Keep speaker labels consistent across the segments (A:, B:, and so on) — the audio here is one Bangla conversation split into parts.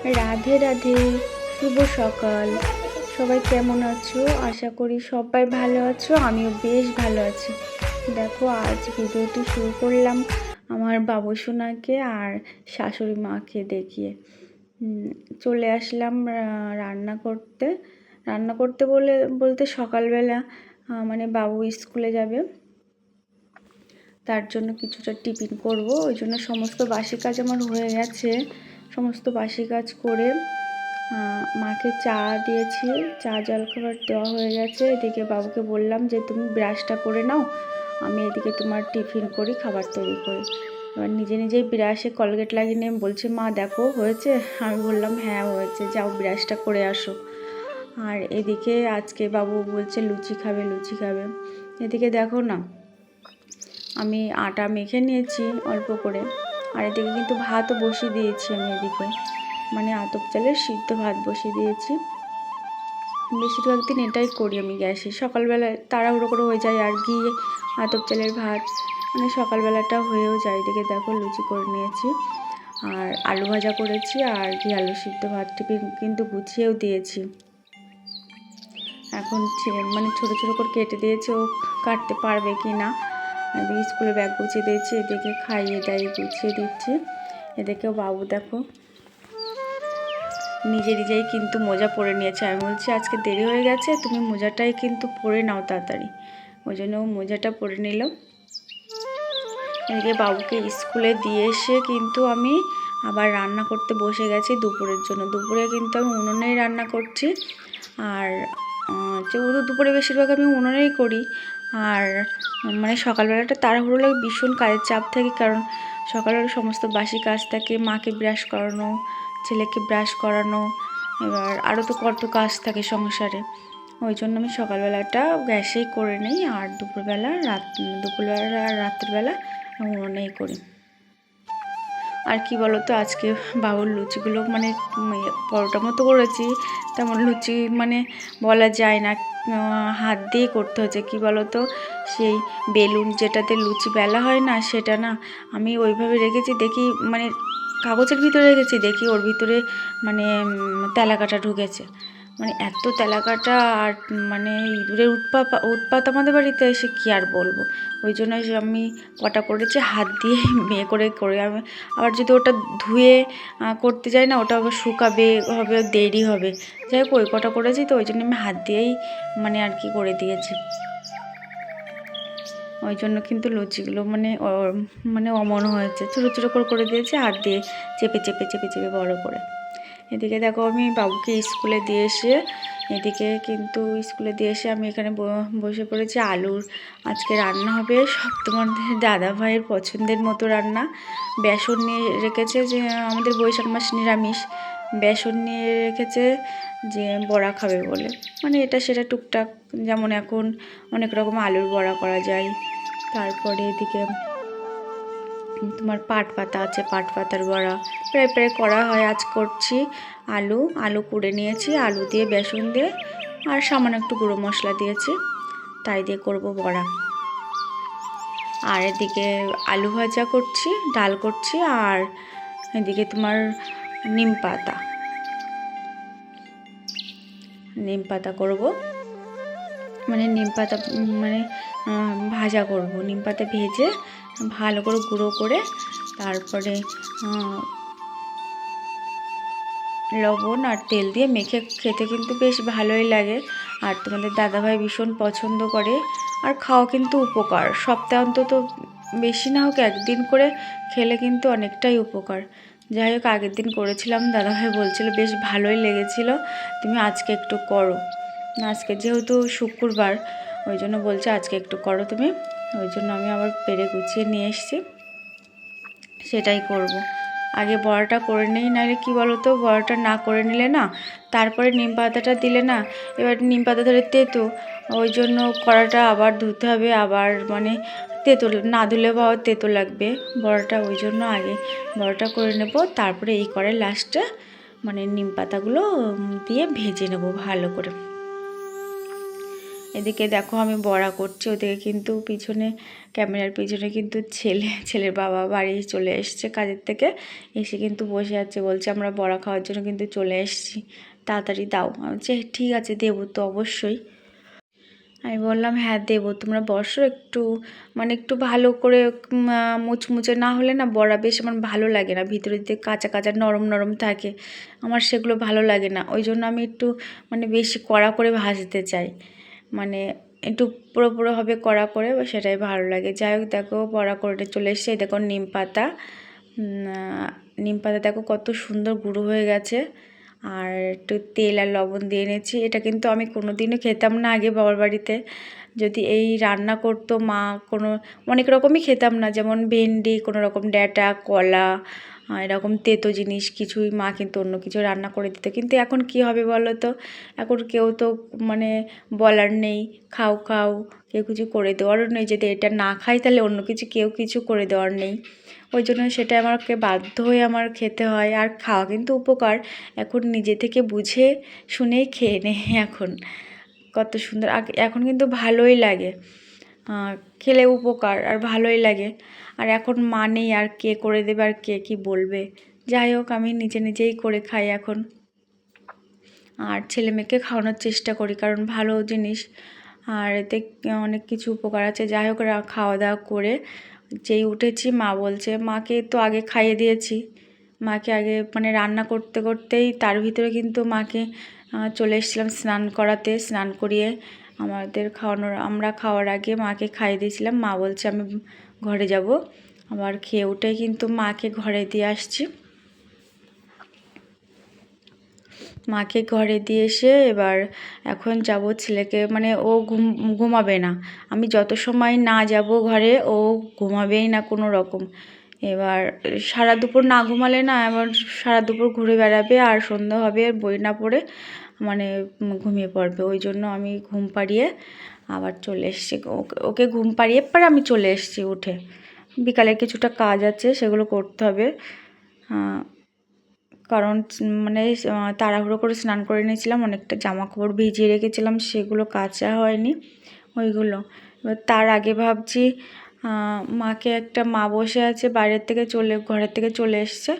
A: রাধে রাধে, শুভ সকাল। সবাই কেমন আছো? আশা করি সবাই ভালো আছো, আমিও বেশ ভালো আছি। দেখো, আজ ভিডিওটি শুরু করলাম আমার বাবুসোনাকে আর শাশুড়ি মাকে দেখিয়ে। চলে আসলাম রান্না করতে বলতে সকালবেলা মানে বাবু স্কুলে যাবে, তার জন্য কিছুটা টিফিন করব। ওই জন্য সমস্ত বাসি কাজ আমার হয়ে গেছে। সমস্ত বাসি কাজ করে মাকে চা দিয়েছি, চা জলখাবার দেওয়া হয়ে গেছে। এদিকে বাবুকে বললাম যে তুমি ব্রাশটা করে নাও, আমি এদিকে তোমার টিফিন করি, খাবার তৈরি করি। এবার নিজে নিজেই ব্রাশে কলগেট লাগিয়ে নিয়ে বলছে, মা দেখো হয়েছে? আমি বললাম হ্যাঁ হয়েছে, যাও ব্রাশটা করে আসো। আর এদিকে আজকে বাবু বলছে লুচি খাবে লুচি খাবে। এদিকে দেখো না, আমি আটা মেখে নিয়েছি অল্প করে, আর এদিকে কিন্তু ভাতও বসিয়ে দিয়েছি আমি। এদিকে মানে আতপ চালের সিদ্ধ ভাত বসিয়ে দিয়েছি। বেশিরভাগ দিন এটাই করি আমি গ্যাসে, সকালবেলায় তাড়াহুড়ো করে হয়ে যায়, আর গিয়ে আতপ চালের ভাত মানে সকালবেলাটা হয়েও যায়। এদিকে দেখো লুচি করে নিয়েছি, আর আলু ভাজা করেছি, আর ঘি আলু সিদ্ধ ভাত টিফিন কিন্তু গুছিয়েও দিয়েছি। এখন মানে ছোটো ছোটো করে কেটে দিয়েছে, ও কাটতে পারবে কি না। এদিকে স্কুলে ব্যাগ গুছিয়ে দিয়েছি, এদিকে খাইয়ে দাইয়ে গুছিয়ে দিচ্ছি। এদিকেও বাবু দেখো নিজেই কিন্তু মোজা পরে নিয়েছে। আমি বলছি আজকে দেরি হয়ে গেছে, তুমি মোজাটাই কিন্তু পরে নাও তাড়াতাড়ি। ওই জন্য ও মোজাটা পরে নিল। এদিকে বাবুকে স্কুলে দিয়ে এসে কিন্তু আমি আবার রান্না করতে বসে গেছি দুপুরের জন্য। দুপুরে কিন্তু আমি উনুনেই রান্না করছি, আর যেহেতু দুপুরে বেশিরভাগ আমি উনুনেই করি। আর মানে সকালবেলাটা তাড়াহুড়ো লাগে, ভীষণ কাজের চাপ থাকে, কারণ সকালবেলা সমস্ত বাসি কাজ থাকে, মাকে ব্রাশ করানো, ছেলেকে ব্রাশ করানো, এবার আরও তো কত কাজ থাকে সংসারে। ওই জন্য আমি সকালবেলাটা গ্যাসেই করে নিই, আর দুপুরবেলা আর রাত্রিবেলা উনুনেই করি। আর কি বলতো, আজকে বাবুর লুচিগুলো মানে পরোটা মতো করেছি, তেমন লুচি মানে বলা যায় না, হাত দিয়ে করতে হচ্ছে। কি বলতো, সেই বেলুন যেটাতে লুচি বেলা হয় না, সেটা না আমি ওইভাবে রেখেছি, দেখি মানে কাগজের ভিতরে রেখেছি, দেখি ওর ভিতরে মানে তেলাকাটা ঢুকেছে। মানে এত তেলাকাটা, আর মানে ইঁদুরের উৎপাত আমাদের বাড়িতে এসে কী আর বলবো। ওই জন্য আমি কটা করেছি হাত দিয়ে মেয়ে করে আমি। আবার যদি ওটা ধুয়ে করতে যাই না, ওটা আবার শুকাবে হবে, দেরি হবে। যাই হোক, ওই কটা করেছি তো, ওই জন্য আমি হাত দিয়েই মানে আর কি করে দিয়েছি। ওই জন্য কিন্তু লুচিগুলো মানে অমন হয়েছে, ছোটো ছোটো করে দিয়েছি, হাত দিয়ে চেপে চেপে চেপে চেপে বড়ো করে। এদিকে দেখো আমি বাবুকে স্কুলে দিয়ে এসে আমি এখানে বসে পড়েছি। আলুর আজকে রান্না হবে, সব তোমাদের দাদা ভাইয়ের পছন্দের মতো রান্না। বেসন নিয়ে রেখেছে, যে আমাদের বৈশাখ মাস নিরামিষ, বেসন নিয়ে রেখেছে যে বড়া খাবে বলে, মানে এটা সেটা টুকটাক, যেমন এখন অনেক রকম আলুর বড়া করা যায়। তারপরে এদিকে তোমার পাট পাতা আছে, পাট পাতার বড়া প্রায় প্রায় করা হয়। আজ করছি আলু কুড়ে নিয়েছি, আলু দিয়ে বেসন দিয়ে আর সামান্য একটু গুঁড়ো মশলা দিয়েছি, তাই দিয়ে করব বড়া। আর এদিকে আলু ভাজা করছি, ডাল করছি, আর এদিকে তোমার নিম পাতা করব, মানে নিম পাতা মানে ভাজা করব। নিম পাতা ভেজে ভালো করে গুঁড়ো করে, তারপরে লবণ আর তেল দিয়ে মেখে খেতে কিন্তু বেশ ভালোই লাগে। আর তোমাদের দাদাভাই ভীষণ পছন্দ করে, আর খাওয়া কিন্তু উপকার। সপ্তাহে অন্তত বেশি না হোক একদিন করে খেলে কিন্তু অনেকটাই উপকার। যাই হোক, আগের দিন করেছিলাম, দাদাভাই বলছিল বেশ ভালোই লেগেছিল, তুমি আজকে একটু করো। আজকে যেহেতু শুক্রবার, ওই জন্য বলছে আজকে একটু করো তুমি। ওই জন্য আমি আবার পেরে গুছিয়ে নিয়ে এসেছি, সেটাই করব। আগে বড়াটা করে নিই, নাহলে কী বলো তো, বড়াটা না করে নিলে না, তারপরে নিম পাতাটা দিলে না, এবার নিম পাতা ধরে তেতো, ওই জন্য কড়াটা আবার ধুতে হবে, আবার মানে তেতো না ধুলে বা তেতো লাগবে বড়াটা। ওই জন্য আগে বড়াটা করে নেব, তারপরে এই কড়াই লাস্টে মানে নিম পাতাগুলো দিয়ে ভেজে নেব ভালো করে। এদিকে দেখো আমি বড়া করছি, ওদিকে কিন্তু পিছনে ক্যামেরার পিছনে কিন্তু ছেলের বাবা বাড়ি চলে এসছে কাজের থেকে, এসে কিন্তু বসে আছে, বলছে আমরা বড়া খাওয়ার জন্য কিন্তু চলে এসেছি, তাড়াতাড়ি দাও। আমি বলছি ঠিক আছে দেবো তো অবশ্যই। আমি বললাম হ্যাঁ দেবো, তোমরা বসো একটু, মানে একটু ভালো করে মুচমুচে না হলে না বড়া বেশ আমার ভালো লাগে না, ভিতরে দিকে কাঁচা কাঁচা নরম নরম থাকে, আমার সেগুলো ভালো লাগে না। ওই জন্য আমি একটু মানে বেশি কড়া করে ভাজতে চাই, মানে একটু পুরো পুরো হবে কড়া করে, সেটাই ভালো লাগে। যাই হোক দেখো বড়া করে চলে এসছে। দেখো নিম পাতা দেখো কত সুন্দর গুঁড়ো হয়ে গেছে, আর একটু তেল আর লবণ দিয়ে নিয়েছি। এটা কিন্তু আমি কোনোদিনও খেতাম না আগে বাবার বাড়িতে, যদি এই রান্না করতো মা, অনেক রকমই খেতাম না, যেমন ভেন্ডি, কোনো রকম ডাঁটা, কলা, এরকম তেতো জিনিস কিছুই মা কিন্তু অন্য কিছু রান্না করে দিত। কিন্তু এখন কি হবে বলো তো, এখন কেউ তো মানে বলার নেই, খাও খাও, কেউ কিছু করে দেওয়ারও নেই, যদি এটা না খাই তাহলে অন্য কিছু কেউ কিছু করে দেওয়ার নেই। ওই জন্য সেটা আমাকে বাধ্য হয়ে আমার খেতে হয়। আর খাওয়া কিন্তু উপকার, এখন নিজে থেকে বুঝে শুনেই খেয়ে নেই এখন, কত সুন্দর। এখন কিন্তু ভালোই লাগে, খেলে উপকার আর ভালোই লাগে। আর এখন মা নেই, আর কে করে দেবে আর কে কী বলবে। যাই হোক আমি নিজে নিজেই করে খাই এখন, আর ছেলে মেয়েকে খাওয়ানোর চেষ্টা করি, কারণ ভালো জিনিস আর এতে অনেক কিছু উপকার আছে। যাই হোক খাওয়া দাওয়া করে যেই উঠেছি, মা বলছে, মাকে তো আগে খাইয়ে দিয়েছি, মাকে আগে মানে রান্না করতে করতেই তার ভিতরে কিন্তু মাকে চলে এসেছিলাম স্নান করাতে, স্নান করিয়ে আমরা খাওয়ার আগে মাকে খাইয়ে দিয়েছিলাম। মা বলছে আমি ঘরে যাব, আবার খেয়ে উঠে কিন্তু মাকে ঘরে দিয়ে আসছি। মাকে ঘরে দিয়ে এসে এবার এখন যাব ছেলেকে, মানে ও ঘুমাবে না, আমি যত সময় না যাব ঘরে ও ঘুমাবেই না কোনো রকম। এবার সারা দুপুর না ঘুমালে না, এবার সারা দুপুর ঘুরে বেড়াবে, আর সন্ধ্যা হবে আর বই না পড়ে মানে ঘুমিয়ে পড়বে। ওই জন্য আমি ঘুম পাড়িয়ে আবার চলে এসেছি, ওকে ঘুম পাড়িয়ে পর আমি চলে এসেছি উঠে। বিকালে কিছুটা কাজ আছে সেগুলো করতে হবে, কারণ মানে তাড়াহুড়ো করে স্নান করে নিয়েছিলাম, অনেকটা জামা কাপড় ভিজিয়ে রেখেছিলাম, সেগুলো কাচা হয়নি ওইগুলো। এবার তার আগে ভাবছি মাকে মা বসে আছে বাইরের থেকে ঘরের থেকে চলে এসছে,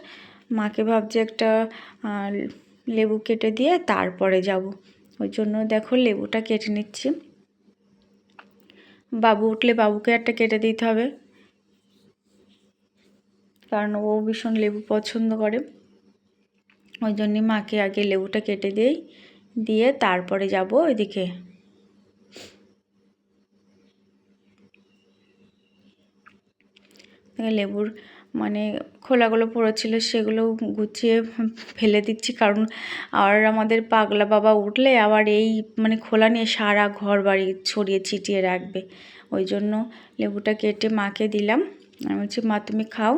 A: মাকে ভাবছি একটা লেবু কেটে দিয়ে তারপরে যাব। ওই জন্য দেখো লেবুটা কেটে নিচ্ছি, বাবু উঠলে বাবুকে একটা কেটে দিতে হবে, কারণ ও ভীষণ লেবু পছন্দ করে। ওই জন্যে মাকে আগে লেবুটা কেটে দিয়ে তারপরে যাব ওইদিকে। লেবুর মানে খোলাগুলো পড়েছিল সেগুলো গুছিয়ে ফেলে দিচ্ছি, কারণ আর আমাদের পাগলা বাবা উঠলে আবার এই মানে খোলা নিয়ে সারা ঘর বাড়ি ছড়িয়ে ছিটিয়ে রাখবে। ওই জন্য লেবুটা কেটে মাকে দিলাম, আমি বলছি মা তুমি খাও।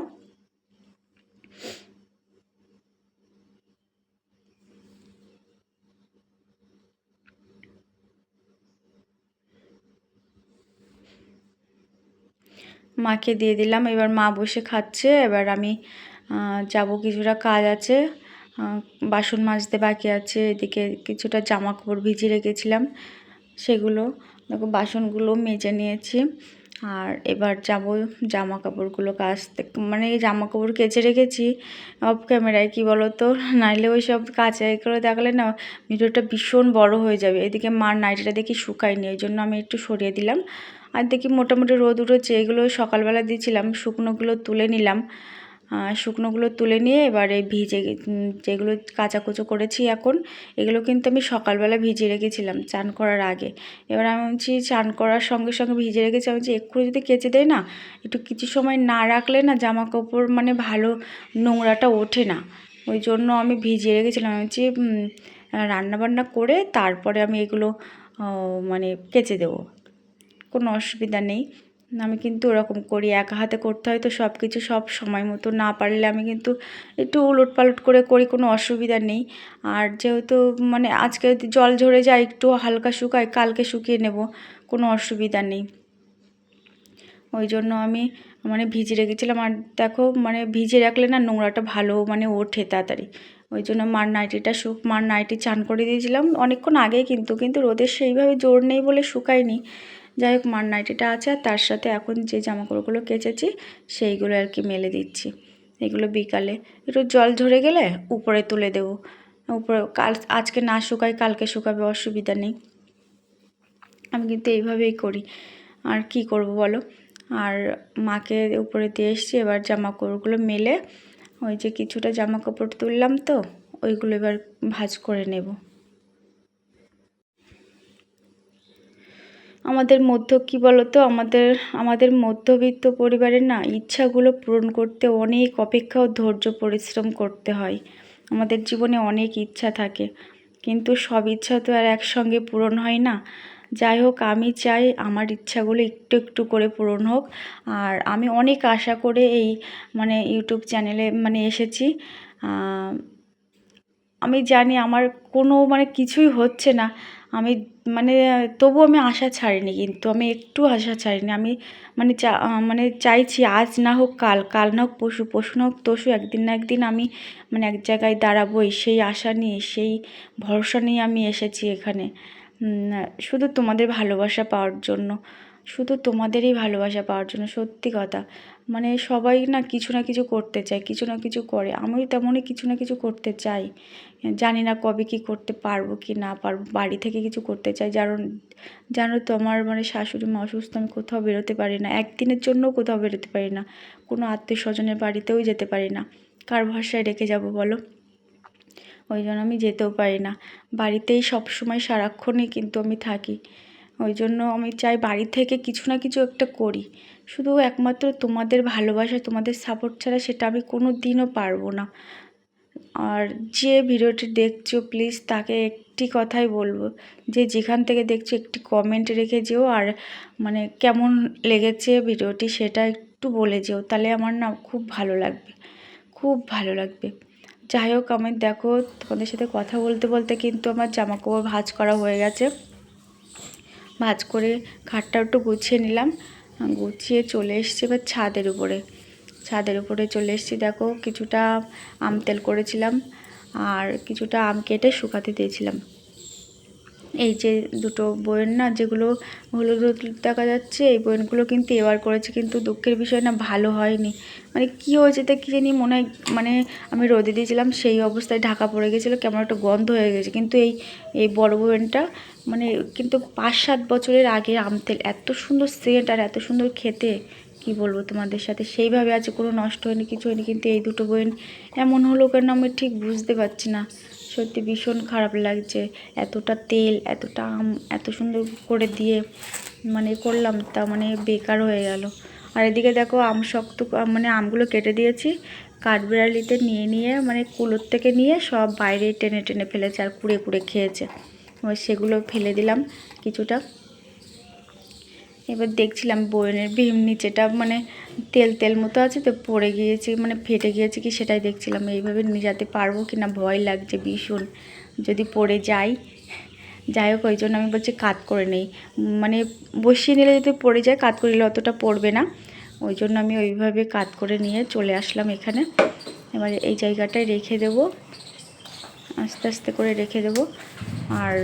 A: মাকে দিয়ে দিলাম, এবার মা বসে খাচ্ছে। এবার আমি যাব, কিছুটা কাজ আছে, বাসন মাজতে বাকি আছে, এদিকে কিছুটা জামা কাপড় ভিজিয়ে রেখেছিলাম সেগুলো দেখো বাসনগুলো মেজে নিয়েছি। আর এবার যাব জামা কাপড়গুলো কাচতে, মানে এই জামা কাপড় কেচে রেখেছি অফ ক্যামেরায়, কী বলো তো, নাইলে ওই সব কাচাই করে দেখালে না ভিডিওটা ভীষণ বড় হয়ে যাবে। এদিকে মার নাইটিটা দেখি শুকায়নি, ওই জন্য আমি একটু সরিয়ে দিলাম। আর দেখি মোটামুটি রোদ উঠেছে, এগুলো সকালবেলা দিয়েছিলাম, শুকনোগুলো তুলে নিলাম। শুকনোগুলো তুলে নিয়ে এবারে যেগুলো কাচাকুচো করেছি এখন, এগুলো কিন্তু আমি সকালবেলা ভিজিয়ে রেখেছিলাম চান করার আগে। এবার আমি বলছি চান করার সঙ্গে সঙ্গে ভিজিয়ে রেখেছি, আমি বলছি এক্ষুনি যদি কেচে দেয় না, একটু কিছু সময় না রাখলে না জামা কাপড় মানে ভালো নোংরাটা ওঠে না। ওই জন্য আমি ভিজিয়ে রেখেছিলাম, আমি বলছি রান্নাবান্না করে তারপরে আমি এগুলো মানে কেচে দেবো, কোনো অসুবিধা নেই। আমি কিন্তু ওরকম করি, একা হাতে করতে হয় তো সব কিছু, সব সময় মতো না পারলে আমি কিন্তু একটু উলটপালট করে করি, কোনো অসুবিধা নেই। আর যেহেতু মানে আজকে যদি জল ঝরে যায় একটু হালকা শুকায়, কালকে শুকিয়ে নেব, কোনো অসুবিধা নেই। ওই জন্য আমি মানে ভিজিয়ে রেখেছিলাম। আর দেখো মানে ভিজিয়ে রাখলে না নোংরাটা ভালো মানে ওঠে তাড়াতাড়ি, ওই জন্য মার নাইটি চান করে দিয়েছিলাম অনেকক্ষণ আগে, কিন্তু রোদের সেইভাবে জোর নেই বলে শুকায়নি। যাই হোক, মার নাইটিটা আছে, আর তার সাথে এখন যে জামাকাপড়গুলো কেচেছি সেইগুলো আর কি মেলে দিচ্ছি। এগুলো বিকালে একটু জল ঝরে গেলে উপরে তুলে দেবো, উপরে আজকে না শুকায় কালকে শুকাবে, অসুবিধা নেই। আমি কিন্তু এইভাবেই করি, আর কি করব বলো। আর মাকে উপরে দিয়ে এসছি, এবার জামাকাপড়গুলো মেলে ওই যে কিছুটা জামাকাপড় তুললাম তো ওইগুলো এবার ভাঁজ করে নেব। আমাদের কি বলো তো, আমাদের মধ্যবিত্ত পরিবারের না ইচ্ছাগুলো পূরণ করতে অনেক অপেক্ষা ও ধৈর্য পরিশ্রম করতে হয়। আমাদের জীবনে অনেক ইচ্ছা থাকে, কিন্তু সব ইচ্ছা তো আর একসঙ্গে পূরণ হয় না। যাই হোক, আমি চাই আমার ইচ্ছাগুলো একটু একটু করে পূরণ হোক। আর আমি অনেক আশা করে এই ইউটিউব চ্যানেলে এসেছি। আমি জানি আমার কোনো কিছুই হচ্ছে না, আমি তবু আমি আশা ছাড়িনি, কিন্তু আমি একটু আশা ছাড়িনি। আমি চাইছি আজ না হোক কাল না হোক পরশু না হোক তরশু, একদিন না একদিন আমি এক জায়গায় দাঁড়াবোই, সেই আশা নিয়ে, সেই ভরসা নিয়ে আমি এসেছি এখানে, শুধু তোমাদের ভালোবাসা পাওয়ার জন্য, শুধু তোমাদেরই ভালোবাসা পাওয়ার জন্য। সত্যি কথা, সবাই না কিছু করতে চায়, কিছু না কিছু করে, আমিও তেমনই কিছু না কিছু করতে চাই। জানি না কবে কি করতে পারবো কি না পারবো। বাড়ি থেকে কিছু করতে চাই, জানো তো আমার শাশুড়ি মা অসুস্থ, আমি কোথাও বেরোতে পারি না, একদিনের জন্যও কোথাও বেরোতে পারি না, কোনো আত্মীয় স্বজনের বাড়িতেও যেতে পারি না। কার ভরসায় রেখে যাব বলো। ওই জন্য আমি যেতেও পারি না, বাড়িতেই সবসময় সারাক্ষণই কিন্তু আমি থাকি। ওই জন্য আমি চাই বাড়ি থেকে কিছু না কিছু একটা করি, শুধু একমাত্র তোমাদের ভালোবাসা, তোমাদের সাপোর্ট ছাড়া সেটা আমি কোনো দিনও পারবো না। আর যে ভিডিওটি দেখছো প্লিজ তাকে একটি কথাই বলবো, যে যেখান থেকে দেখছো একটি কমেন্ট রেখে যেও, আর কেমন লেগেছে ভিডিওটি সেটা একটু বলে যেও, তাহলে আমার না খুব ভালো লাগবে, খুব ভালো লাগবে। যাই হোক, আমি দেখো তোমাদের সাথে কথা বলতে বলতে কিন্তু আমার জামাকাপড় ভাঁজ করা হয়ে গেছে। ভাঁজ করে খাটটা একটু গুছিয়ে নিলাম, গুছিয়ে চলে এসেছি এবার ছাদের উপরে চলে এসেছি। দেখো কিছুটা আম তেল করেছিলাম, আর কিছুটা আম কেটে শুকাতে দিয়েছিলাম। এই যে দুটো বয়ন না, যেগুলো হলুদ হলুদ দেখা যাচ্ছে, এই বয়নগুলো কিন্তু এবার করেছে, কিন্তু দুঃখের বিষয় না ভালো হয়নি। কী হয়েছে তা কী জানি, মনে হয় আমি রোদে দিয়েছিলাম সেই অবস্থায় ঢাকা পড়ে গেছিলো, কেমন একটা গন্ধ হয়ে গেছে। কিন্তু এই বড় বয়নটা কিন্তু 5-7 বছরের আগে আম তেল, এত সুন্দর সেন্ট আর এত সুন্দর খেতে, কি বলবো তোমাদের সাথে। সেইভাবে আছে, কোনো নষ্ট হয়নি, কিছু হয়নি, কিন্তু এই দুটো বয়ন এমন হলো কেন আমি ঠিক বুঝতে পারছি না। সত্যি ভীষণ খারাপ লাগছে, এতটা তেল এতটা আম এত সুন্দর করে দিয়ে করলাম, তা বেকার হয়ে গেল। আর এদিকে দেখো আম শক্ত আমগুলো কেটে দিয়েছি, কাঠবিড়ালিতে নিয়ে কুলোর থেকে নিয়ে সব বাইরে টেনে টেনে ফেলেছে, আর কুড়ে কুড়ে খেয়েছে। এবার সেগুলো ফেলে দিলাম কিছুটা। এবার দেখছিলাম বয়নের নিচেটা তেল তেল মতো আছে তো, পড়ে গিয়েছে ফেটে গিয়েছে কি সেটাই দেখছিলাম। এইভাবে নিয়ে যেতে পারবো কি না ভয় লাগছে ভীষণ, যদি পড়ে যাই। যাই হোক, ওই জন্য আমি বলছি কাত করে নেই, বসিয়ে নিলে যদি পড়ে যায়, কাত করে নিলে অতটা পড়বে না। ওই জন্য আমি ওইভাবে কাত করে নিয়ে চলে আসলাম এখানে। এবার এই জায়গাটায় রেখে দেব, আস্তে আস্তে করে রেখে দেব, আর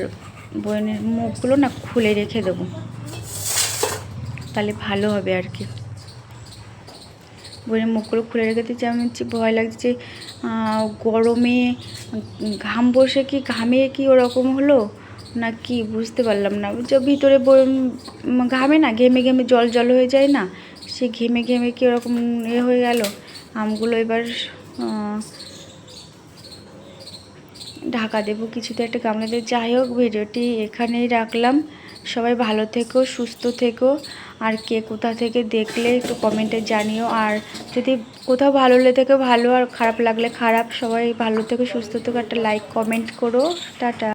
A: বয়নের মুখগুলো না খুলে রেখে দেবো, তাহলে ভালো হবে আর কি। বইয়ের মুখগুলো খুলে রেখে দিচ্ছি। আমি ভয় লাগছে গরমে ঘাম বসে কি ঘামে কি ওরকম হলো না কি বুঝতে পারলাম না। যে ভিতরে ঘামে না, ঘেমে ঘেমে জল জল হয়ে যায় না, সে ঘেমে ঘেমে কি ওরকম হয়ে গেল। আমগুলো এবার ঢাকা দেবো কিছুতে একটা গামলাতে। যাই হোক, ভিডিওটি এখানেই রাখলাম। সবাই ভালো থেকো, সুস্থ থেকো, আর কে কোথা থেকে দেখলে একটু কমেন্টে জানিও। আর যদি কোথাও ভালো লেগে থাকে ভালো, আর খারাপ লাগলে খারাপ। সবাই ভালো থেকো, সুস্থ থেকো, একটা লাইক কমেন্ট করো। টাটা।